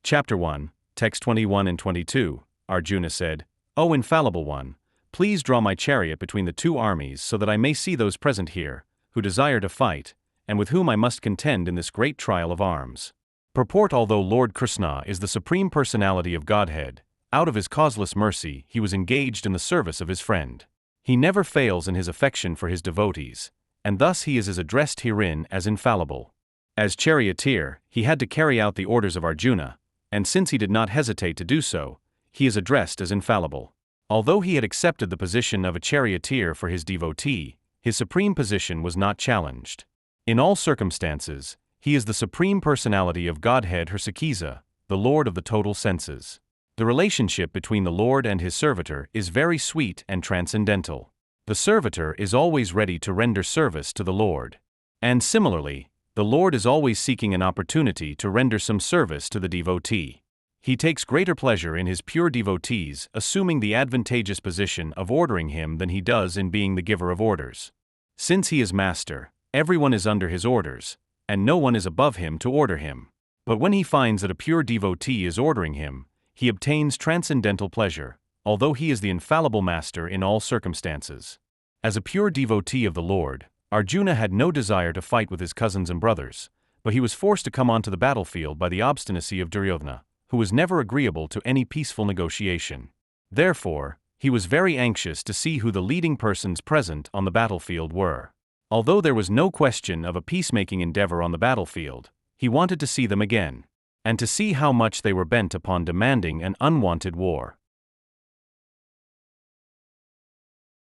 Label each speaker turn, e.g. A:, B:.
A: Chapter 1, Text 21 and 22, Arjuna said, O infallible one, please draw my chariot between the two armies so that I may see those present here, who desire to fight, and with whom I must contend in this great trial of arms. Purport: although Lord Krishna is the Supreme Personality of Godhead, out of his causeless mercy he was engaged in the service of his friend. He never fails in his affection for his devotees, and thus he is addressed herein as infallible. As charioteer, he had to carry out the orders of Arjuna, and since he did not hesitate to do so, he is addressed as infallible. Although he had accepted the position of a charioteer for his devotee, his supreme position was not challenged. In all circumstances, he is the Supreme Personality of Godhead Hrishikesh, the Lord of the total senses. The relationship between the Lord and his servitor is very sweet and transcendental. The servitor is always ready to render service to the Lord. And similarly, the Lord is always seeking an opportunity to render some service to the devotee. He takes greater pleasure in his pure devotees assuming the advantageous position of ordering him than he does in being the giver of orders. Since he is master, everyone is under his orders, and no one is above him to order him. But when he finds that a pure devotee is ordering him, he obtains transcendental pleasure, although he is the infallible master in all circumstances. As a pure devotee of the Lord, Arjuna had no desire to fight with his cousins and brothers, but he was forced to come onto the battlefield by the obstinacy of Duryodhana, who was never agreeable to any peaceful negotiation. Therefore, he was very anxious to see who the leading persons present on the battlefield were. Although there was no question of a peacemaking endeavor on the battlefield, he wanted to see them again, and to see how much they were bent upon demanding an unwanted war.